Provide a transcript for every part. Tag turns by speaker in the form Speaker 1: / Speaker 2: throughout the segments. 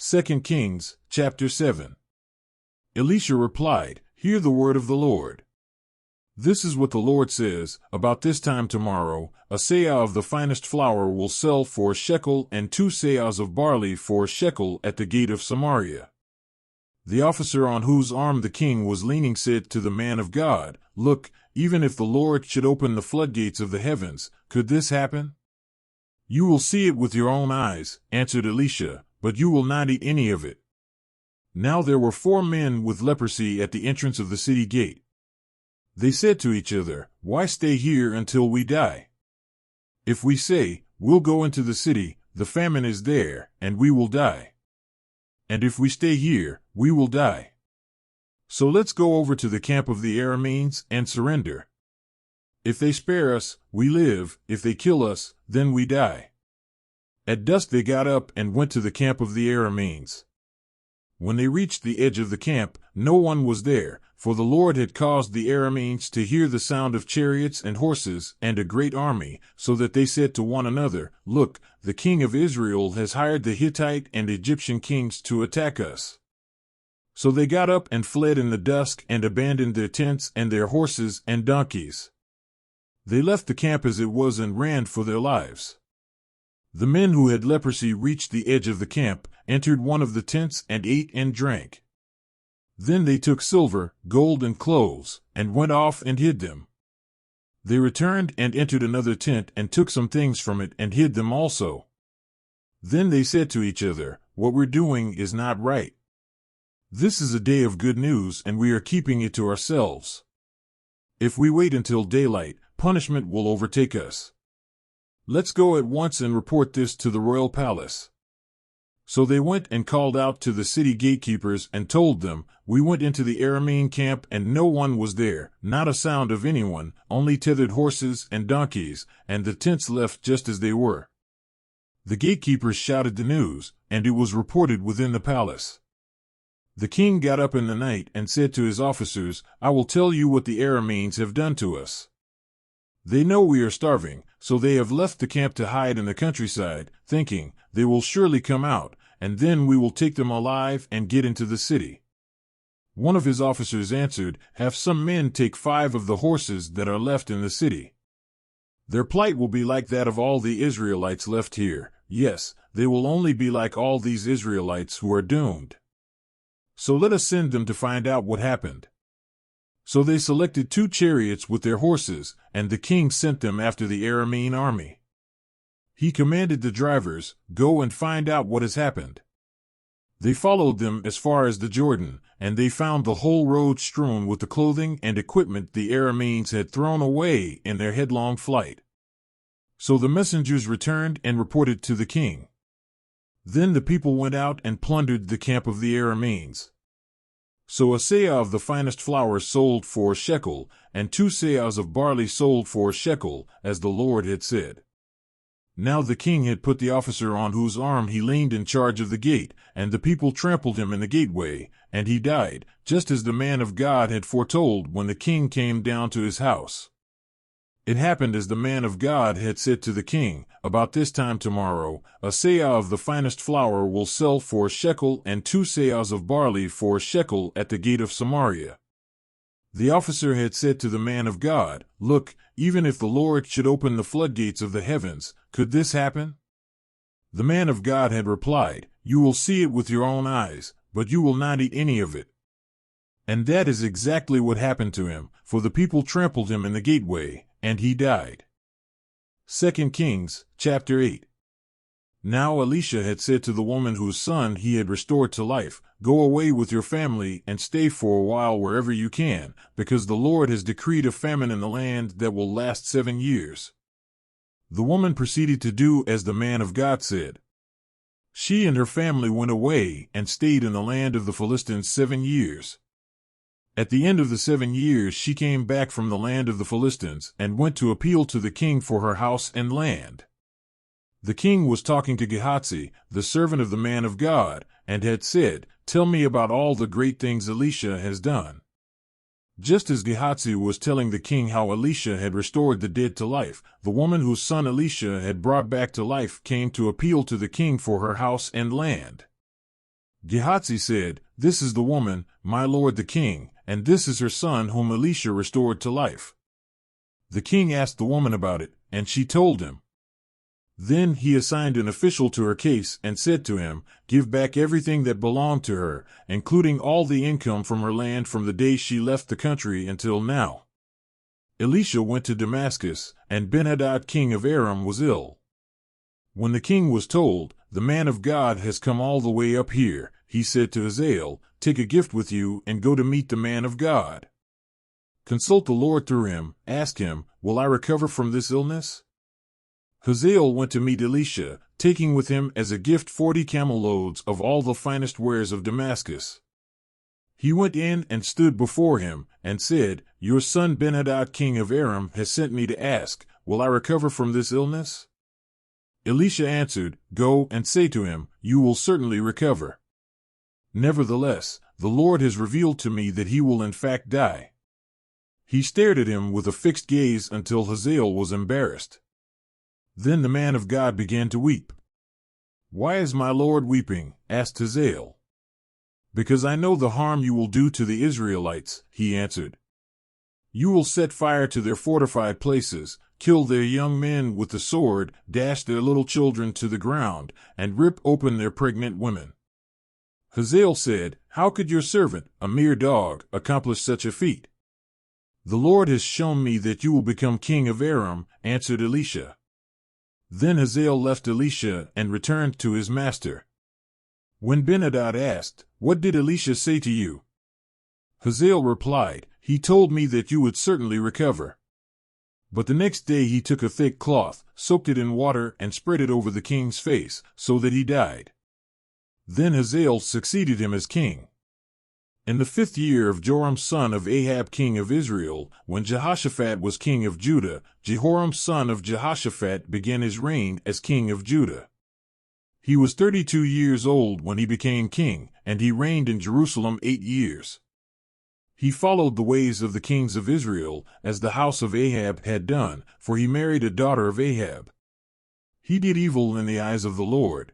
Speaker 1: 2 Kings, chapter 7. Elisha replied, "Hear the word of the Lord. This is what the Lord says, about this time tomorrow, a seah of the finest flour will sell for a shekel and 2 seahs of barley for a shekel at the gate of Samaria." The officer on whose arm the king was leaning said to the man of God, "Look, even if the Lord should open the floodgates of the heavens, could this happen?" "You will see it with your own eyes," answered Elisha, "but you will not eat any of it." Now there were 4 men with leprosy at the entrance of the city gate. They said to each other, "Why stay here until we die? If we say, 'We'll go into the city,' the famine is there, and we will die. And if we stay here, we will die. So let's go over to the camp of the Arameans and surrender. If they spare us, we live. If they kill us, then we die." At dusk they got up and went to the camp of the Arameans. When they reached the edge of the camp, no one was there, for the Lord had caused the Arameans to hear the sound of chariots and horses and a great army, so that they said to one another, "Look, the king of Israel has hired the Hittite and Egyptian kings to attack us." So they got up and fled in the dusk and abandoned their tents and their horses and donkeys. They left the camp as it was and ran for their lives. The men who had leprosy reached the edge of the camp, entered one of the tents, and ate and drank. Then they took silver, gold, and clothes, and went off and hid them. They returned and entered another tent and took some things from it and hid them also. Then they said to each other, "What we're doing is not right. This is a day of good news, and we are keeping it to ourselves. If we wait until daylight, punishment will overtake us. Let's go at once and report this to the royal palace." So they went and called out to the city gatekeepers and told them, "We went into the Aramean camp and no one was there, not a sound of anyone, only tethered horses and donkeys, and the tents left just as they were." The gatekeepers shouted the news, and it was reported within the palace. The king got up in the night and said to his officers, "I will tell you what the Arameans have done to us. They know we are starving, so they have left the camp to hide in the countryside, thinking, 'They will surely come out, and then we will take them alive and get into the city.'" One of his officers answered, "Have some men take 5 of the horses that are left in the city. Their plight will be like that of all the Israelites left here. Yes, they will only be like all these Israelites who are doomed. So let us send them to find out what happened." So they selected 2 chariots with their horses, and the king sent them after the Aramean army. He commanded the drivers, "Go and find out what has happened." They followed them as far as the Jordan, and they found the whole road strewn with the clothing and equipment the Arameans had thrown away in their headlong flight. So the messengers returned and reported to the king. Then the people went out and plundered the camp of the Arameans. So a seah of the finest flour sold for a shekel, and 2 seahs of barley sold for a shekel, as the Lord had said. Now the king had put the officer on whose arm he leaned in charge of the gate, and the people trampled him in the gateway, and he died, just as the man of God had foretold when the king came down to his house. It happened as the man of God had said to the king, "About this time tomorrow, a seah of the finest flour will sell for a shekel and 2 seahs of barley for a shekel at the gate of Samaria." The officer had said to the man of God, "Look, even if the Lord should open the floodgates of the heavens, could this happen?" The man of God had replied, "You will see it with your own eyes, but you will not eat any of it." And that is exactly what happened to him, for the people trampled him in the gateway, and he died. 2 Kings, chapter 8. Now Elisha had said to the woman whose son he had restored to life, "Go away with your family and stay for a while wherever you can, because the Lord has decreed a famine in the land that will last 7 years." The woman proceeded to do as the man of God said. She and her family went away and stayed in the land of the Philistines 7 years. At the end of the 7 years she came back from the land of the Philistines and went to appeal to the king for her house and land. The king was talking to Gehazi, the servant of the man of God, and had said, "Tell me about all the great things Elisha has done." Just as Gehazi was telling the king how Elisha had restored the dead to life, the woman whose son Elisha had brought back to life came to appeal to the king for her house and land. Gehazi said, "This is the woman, my lord the king, and this is her son whom Elisha restored to life." The king asked the woman about it, and she told him. Then he assigned an official to her case and said to him, "Give back everything that belonged to her, including all the income from her land from the day she left the country until now." Elisha went to Damascus, and Ben-Hadad king of Aram was ill. When the king was told, "The man of God has come all the way up here," he said to Hazael, "Take a gift with you and go to meet the man of God. Consult the Lord through him, ask him, 'Will I recover from this illness?'" Hazael went to meet Elisha, taking with him as a gift 40 camel loads of all the finest wares of Damascus. He went in and stood before him, and said, "Your son Ben-Hadad king of Aram has sent me to ask, 'Will I recover from this illness?'" Elisha answered, "Go and say to him, 'You will certainly recover.' Nevertheless, the Lord has revealed to me that he will in fact die." He stared at him with a fixed gaze until Hazael was embarrassed. Then the man of God began to weep. "Why is my Lord weeping?" asked Hazael. "Because I know the harm you will do to the Israelites," he answered. "You will set fire to their fortified places, kill their young men with the sword, dash their little children to the ground, and rip open their pregnant women." Hazael said, "How could your servant, a mere dog, accomplish such a feat?" "The Lord has shown me that you will become king of Aram," answered Elisha. Then Hazael left Elisha and returned to his master. When Ben-Hadad asked, "What did Elisha say to you?" Hazael replied, "He told me that you would certainly recover." But the next day he took a thick cloth, soaked it in water, and spread it over the king's face, so that he died. Then Hazael succeeded him as king. In the 5th year of Joram son of Ahab king of Israel, when Jehoshaphat was king of Judah, Jehoram son of Jehoshaphat began his reign as king of Judah. He was 32 years old when he became king, and he reigned in Jerusalem 8 years. He followed the ways of the kings of Israel, as the house of Ahab had done, for he married a daughter of Ahab. He did evil in the eyes of the Lord.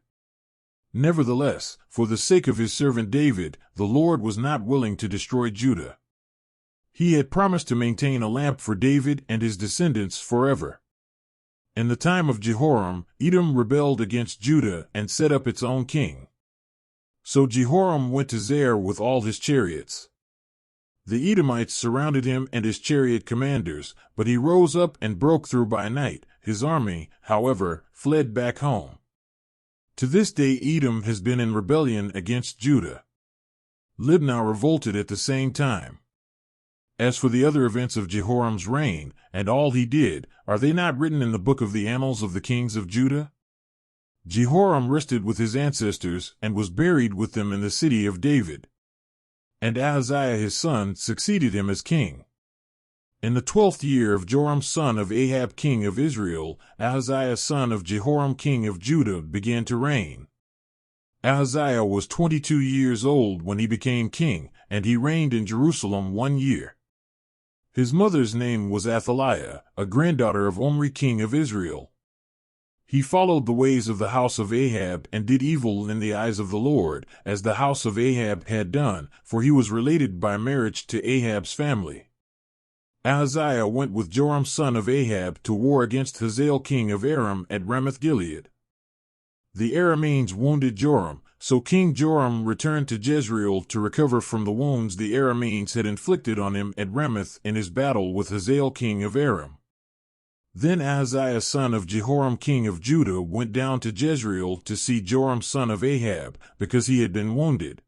Speaker 1: Nevertheless, for the sake of his servant David, the Lord was not willing to destroy Judah. He had promised to maintain a lamp for David and his descendants forever. In the time of Jehoram, Edom rebelled against Judah and set up its own king. So Jehoram went to Zair with all his chariots. The Edomites surrounded him and his chariot commanders, but he rose up and broke through by night. His army, however, fled back home. To this day Edom has been in rebellion against Judah. Libnah revolted at the same time. As for the other events of Jehoram's reign, and all he did, are they not written in the book of the annals of the kings of Judah? Jehoram rested with his ancestors and was buried with them in the city of David. And Ahaziah his son succeeded him as king. In the 12th year of Joram son of Ahab king of Israel, Ahaziah son of Jehoram king of Judah began to reign. Ahaziah was 22 years old when he became king, and he reigned in Jerusalem 1 year. His mother's name was Athaliah, a granddaughter of Omri king of Israel. He followed the ways of the house of Ahab and did evil in the eyes of the Lord, as the house of Ahab had done, for he was related by marriage to Ahab's family. Ahaziah went with Joram son of Ahab to war against Hazael king of Aram at Ramoth-Gilead. The Arameans wounded Joram, so King Joram returned to Jezreel to recover from the wounds the Arameans had inflicted on him at Ramoth in his battle with Hazael king of Aram. Then Ahaziah son of Jehoram king of Judah went down to Jezreel to see Joram son of Ahab, because he had been wounded.